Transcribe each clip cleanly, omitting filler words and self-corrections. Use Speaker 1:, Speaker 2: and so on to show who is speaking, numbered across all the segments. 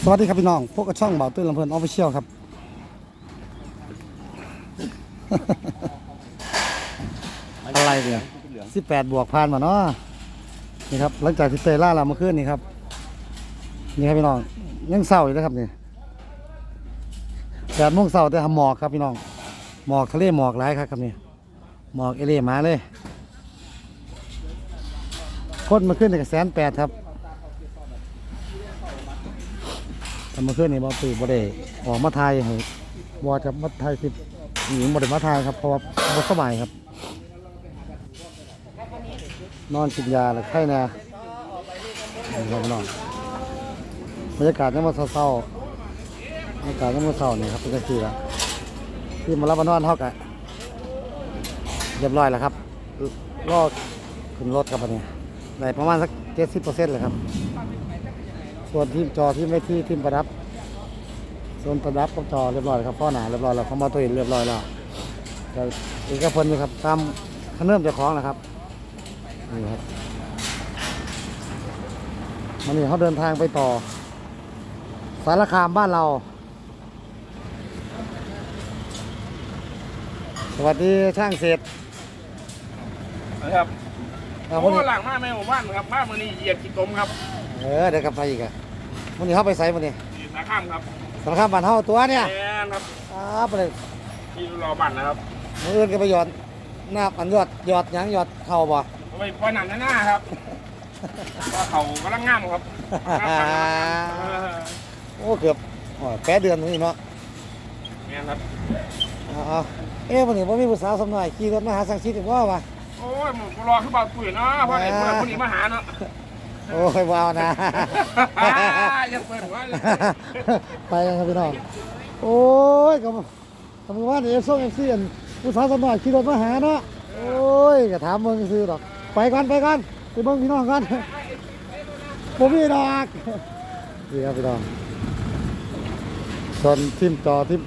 Speaker 1: สวัสดีครับพี่น้องพวกกระช่องเบาตื้นลำเพลินออฟฟิเชียลครับ อะไรเนี่ย18 บวกผ่านมาเนาะนี่ครับหลังจากที่เตยล่าเราเมื่อคืนนี่ครับนี่ครับพี่น้องยังเศร้าอยู่นะครับนี่8 โมงเศร้าแต่หมอกครับพี่น้องหมอกทะเลหมอกหลายครับนี่หมอกเอเล่มาเลยคนมาขึ้นในกระแสน8ครับทำมาขึ้นนี่บอตื่นบอได้ออกมาทายให้บอจะมาทายสิหญิงบอได้มาทายครับเพราะว่าบอสบายครับนอนกินยาแล้วไข้แน่นี่ครับน้องบรรยากาศยังมาเศร้าบรรยากาศยังมาเศร้านี่ครับเป็นที่ละที่มารับมานอนเท่ากันเรียบร้อยแล้วครับก็ขึ้นรถครับวันนี้ได้ประมาณสัก70%เลยครับส่วนทีมจอที่ไม่ทีมประดับส่วนประดับกับจอเรียบร้อยครับพ่อหนาเรียบร้อยแล้วเขามาตัวเองเรียบร้อยแล้วแต่อีกแค่คนนึงครับตามขนมเจ้าของนะครับนี่ครับวันนี้เขาเดินทางไปต่อสารคามบ้านเราสวัสดีช่างเสร็จ
Speaker 2: ครับโอ้หลังมาแม่หมู่บ้านครับมาเมื่อนี้เหยียดกี่ต้มครับ
Speaker 1: เดี๋ยวกลับไปอีกอ่ะวันนี้เขาไปไซวันนี้
Speaker 2: สารข้ามครับ
Speaker 1: สารคามบ้านเฮาตัวเนี่ย
Speaker 2: ครับ
Speaker 1: ไปเลย
Speaker 2: ที่รอบัตรนะครับ
Speaker 1: มืออื่นก็ไปหยอดหน้าอันหยอดยังหยอดเข่าบ่
Speaker 2: ไปปล่อยหนังหน้าครับว่าเขากำลังงามครับ
Speaker 1: โอ้เกือบ8 เดือนนี่เนาะ
Speaker 2: เนี่ยครับ
Speaker 1: วันนี้ผมมีผู้สาวสมหน่อยขี่รถมาหาสังชีถึงว่าวะ
Speaker 2: โอ้ยผมรอขึ้นมาคุยเนาะเพราะไอ้คนนี้มาหาเนาะ
Speaker 1: โอ้ยว้าวนะ
Speaker 2: ยังเปิดหัวเลย
Speaker 1: ไปกันครับพี่น้องโอ้ยกับมือว่าเอฟซ่งเอฟซีอันผู้สาวสมหน่อยขี่รถมาหาเนาะโอ้ยก็ถามมึงซื้อดอกไปก่อนไปเบิ่งพี่น้องกันผมมีดอกนี่ครับพี่น้องส่วนทิมจอทิม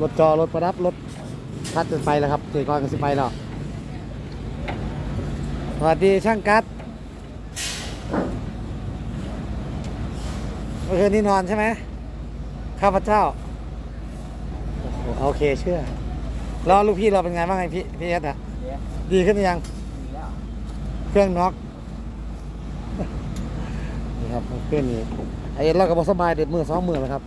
Speaker 1: รถจอรถประดับรถทัดจะไปแล้วครับเจ๊ก้อนก็สิไปแล้วสวัสดีช่างกัดเมื่อคืนนี้นอนใช่ไหมข้าพเจ้าโอเคเชื่อแล้วลูกพี่เราเป็นไงบ้างไงพี่เอสอะดีขึ้นหรือยังเครื่องน็อกนี่ครับเครื่องนี้ไอ้เราก็บอกสบายเด็ดมือ2 มือแล้วครับ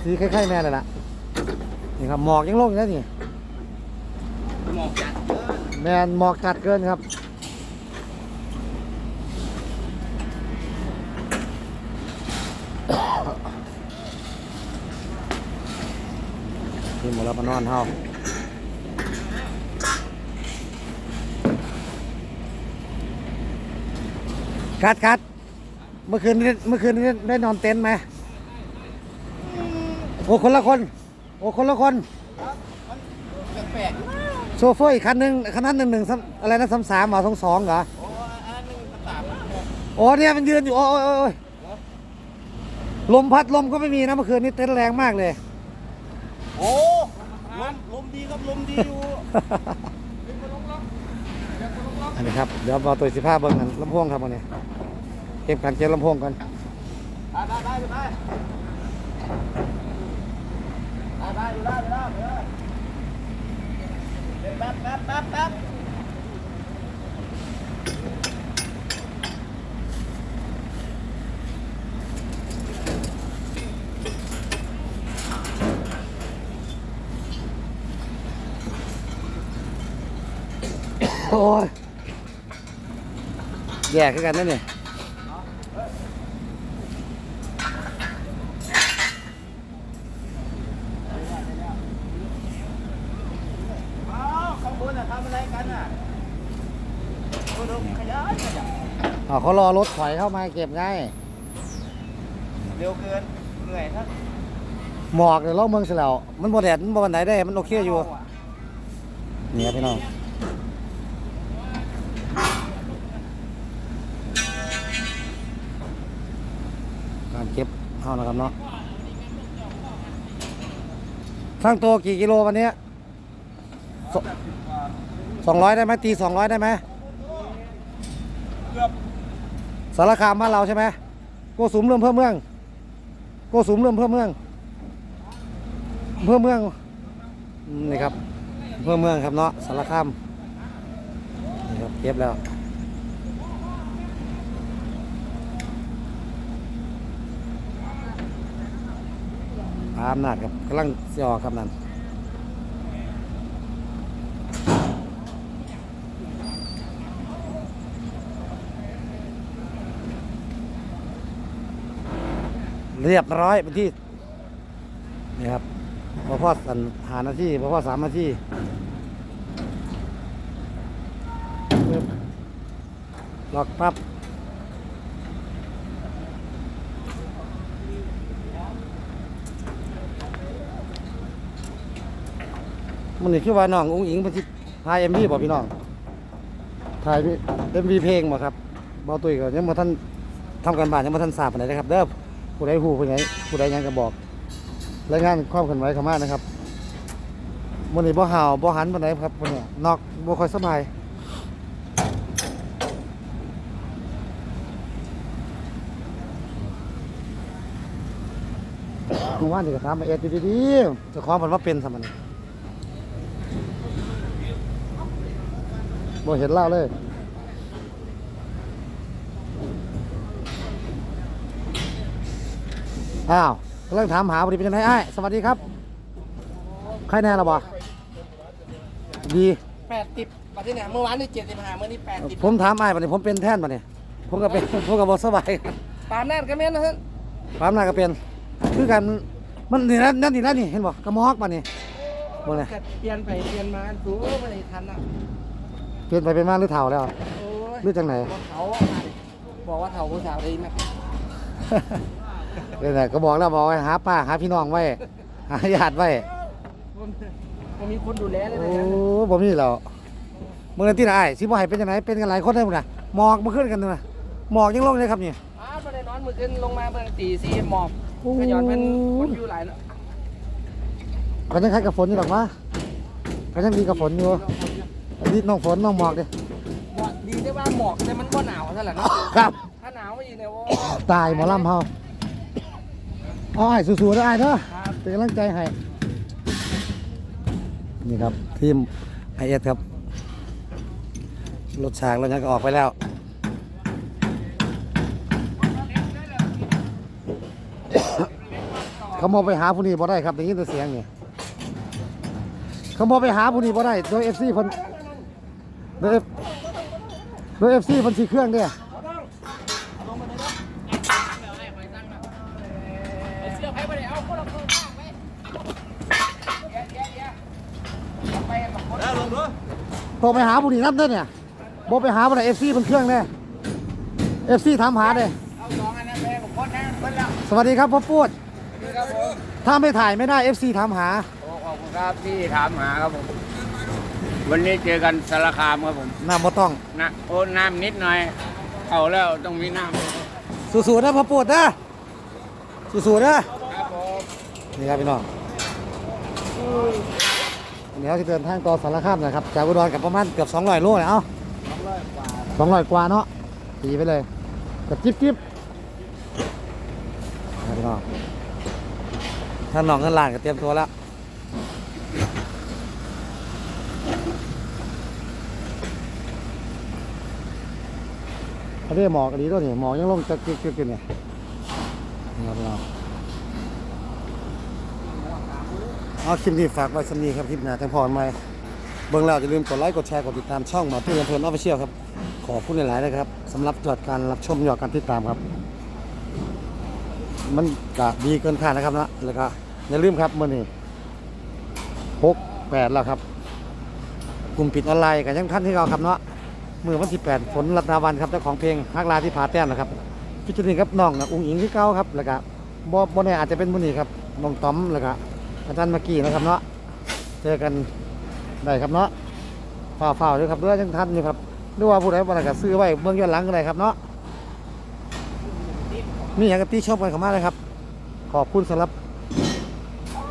Speaker 1: สีคล้ายๆแม่เลยล่ะนี่ครับหมอกยังลงอยู่แล้วนี่
Speaker 2: หมอกจัดเกิน
Speaker 1: แมนหมอกจัดเกินครับที่หมดแล้วมานอนเฮาคัดเมื่อคืนได้นอนเต็นท์ไหมโอ้คนละคนโซเฟอร์อีกคันนึง1อะไรนะ33หรอ22เหรอโอ้เนี่ยมันยืนอยู่โอ้ยลมพัดลมก็ไม่มีนะเมื่อคืนนี้เต็นท์แรงมากเลย
Speaker 2: โอ้ลมดีครับลมดีอยู่
Speaker 1: อันนี้ครับเดี๋ยวเอาตัว15เบิ้งกันลำโพงครับวันนี้เก็บกันเก็บลำโพงกัน
Speaker 2: แป๊บ
Speaker 1: โอ้ยแย่ขึ้นกันนั่นนี่
Speaker 2: ข้างบนทำอะไรกันอ่ะขยัน
Speaker 1: เขารอรถถอยเข้ามาเก็บไง
Speaker 2: เร็วเกินเหนื่อยท่าน
Speaker 1: หมอกเดี๋ยวล่องเมืองเสร็จแล้วมันบ่แดดมันบ่วันไหนได้มันโอเคอยู่นี่ครับพี่น้องการเก็บเอานะครับเนาะทั้งตัวกี่กิโลวันนี้200ได้ไหมตี200ได้ไหม
Speaker 2: เกือบ
Speaker 1: สารคามบ้านเราใช่ไหมโกสุมเริ่มเพิ่มเมือง โกสุมเริ่มอำเภอเมืองอำเภอเมืองนี่ครับอำเภอเมืองครับเนาะสารคามนี่ครับเก็บแล้วปาล์มนาดครับกำลังเสียออกครับนั่นเรียบร้อยเป็นที่นี่ครับพอสันหานาทีพอ3 นาทีปึ๊บล็อกปั๊บมันนี่คือว่าน้องอุ้งอิงเป็นที่ถ่ายMVบอกพี่น้องถ่ายMVเพลงบ่ครับเบาตุ้ยก็ยังบ่ทันทำกันบ้านยังบ่ทันทราบปานใดนะครับเด้อผู้ใดฮู้ผู้ใดยังก็บอกรายงานความเคลื่อนไหวเข้ามานะครับมื้อนี้บ่ห่าวบ่หันปานใดครับมื้อนี้นอกบ่ค่อยสบายเมื่อวานนี่ก็ถามมาเอ็ดอยู่ดีๆเจ้าของเพิ่นว่าเป็นซะมันบ่เห็นเล่าเลยอ้าวกำลังถามหาพอดีเป็นยังไงอ้ายสวัสดีครับใครแน่ละบ่ดี
Speaker 3: 80ประเทศเนี่ยเมื่อวานนี่75เมื่อนี้80
Speaker 1: ผมถามอ้ายบัดนี้ผมเป็นแท่นบัดนี้ผมก็เป็นผมก็บ่สบาย
Speaker 3: ปามนั่นก็แม่นนะฮะ
Speaker 1: ความน่าก็เป็นคือกันมันนี่นะนั่นนี่เห็นบ่กระมอกบัดนี้บ่เลย
Speaker 3: ก็เปลี่ยนไปเปลี่ยนมาสูบ่ได้ทันอ่ะ
Speaker 1: เปลี่ยนไปเป็นมาหรือเฒ่าแล้ว
Speaker 3: โอ้ย
Speaker 1: หรือจังไหน
Speaker 3: บอกว่าเฒ่าผู้สาวได้นะ
Speaker 1: นี่แหละก็บอกแล้วบอกให้หาป้าหาพี่น้องไว้หาญาติไว้
Speaker 3: มันมีคนดูแลเลย
Speaker 1: โอ้
Speaker 3: นะ
Speaker 1: บ่มีแล้วมื้อนั้นที่ไหนอ้ายสิบ่ให้เป็นจังไดเป็นกันหลายคนได้พุ่นน่ะหมอกมาขึ้นกันนั่นน่ะหมอกยังลงเลยครับนี่
Speaker 3: บ่ได้นอนมื้อคืนลงมาเบิ่งตี4หมอบก็ย้อนเป็นคนอยู่หลายแล้ว
Speaker 1: ก็ยังคล้ายกับฝนอยู่ดอกวะก็ยังดีกับฝนอยู่ดีน้องฝนน้องหมอกดิ
Speaker 3: บ่ดีได้ว่าหมอกแต่มันบ่หนาวซั่นแหละเนาะ
Speaker 1: ครับ
Speaker 3: ถ้าหนาวมาอีกเนี่ยโอ้
Speaker 1: ตายหมอลำเฮาอ้ายสู้ๆเด้ออ้ายเด้อ
Speaker 3: ครับ
Speaker 1: เป็นกำลังใจให้นี่ครับทีมไอเอสครับรถฉากรถยังก็ออกไปแล้วเขามองไปหาผู้นี้บ่ได้ครับได้ยินแต่เสียงนี่เขามองไปหาผู้นี้บ่ได้โดย FC เพิ่นโดย FC เพิ่นสิเครื่องเด้
Speaker 3: เสื้อไผบ่ได้เอาคนละครึ่งข้างไปไปกับคน
Speaker 1: โทรไปหาผู้นี้นับเด้อเนี่ยบ่ไปหาบ่ได้ FC เพิ่นเครื่องเด้ FC ถามหาเด้
Speaker 3: เอา2อันนั้นไปกับคนนะเพิ่นแล้ว
Speaker 1: สวัสดีครับพ่อปูด
Speaker 3: ครับผม
Speaker 1: ถ้าไม่ถ่ายไม่ได้ FC ถามหา
Speaker 2: ขอบคุณครับที่ถามหาครับผม วันนี้เจอกันสารคามครับผม
Speaker 1: น้ำบ่ต้อง
Speaker 2: นะโอ้น้ำนิดหน่อยเอาแล้วต้องมีน้ำ
Speaker 1: สู้ๆนะพ่อปูดนะสู้ๆนะครับ
Speaker 2: ผม
Speaker 1: นี่ครับพี่น้องเดี๋ยวจะเดินทางต่อสารคามนะครับจากอุดรกับประมาณเกือบ200 โลเลยเอ้า200 กว่าเนาะตีไปเลยกับจิ๊บครับพี่น้องถ้าน้องเงินล้านก็เตรียมตัวแล้วเขาได้หมอกอันนี้ด้วยนี่หมอกยังลงจะเกลือๆเนี่ยนี่ครับพี่น้องเอาคลิปนี้ฝากไว้สำนีครับคลิปหน้าจังพรไหมเบิ่งแล้วอย่าลืมกดไลค์กดแชร์กดติดตามช่องหมาตุ้ยอำเภอออฟฟิเชียลครับขอพูดหลายๆนะครับสำหรับยอดการรับชมยอดการติดตามครับ มันก็ดีเกินคาดนะครับนะแล้วก็อย่าลืมครับมื้อนี้6-8แล้วครับกลุ่มปิดออนไลน์กันยังทันที่เราครับเนาะมื้อวันที่8ฝนรัตนาวันครับเจ้าของเพลงฮักลาที่ผาแต้มนะครับพิจารณาครับน้องอุ้งอิงที่เก่าครับแล้วก็บ่แน่อาจจะเป็นมื้อนี้ครับน้องต้อมแล้วก็อาจารย์เมื่อกี้นะครับเนาะเจอกันได้ครับเนาะฝ่าวๆด้วยครับเรือยังทันอยู่ครับหรือว่าผู้ใดบ่ได้ก็ซื้อไว้เบิ่งย้อนหลังก็ได้ครับเนาะมีอย่างกติชมกันเข้ามาเลยครับขอบคุณสำหรับ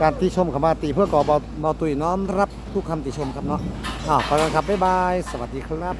Speaker 1: การติชมเข้ามาติเพื่อก่อเบาตุยน้อมรับทุกคำติชมครับเนาะไปกันครับบ๊ายบายสวัสดีครับ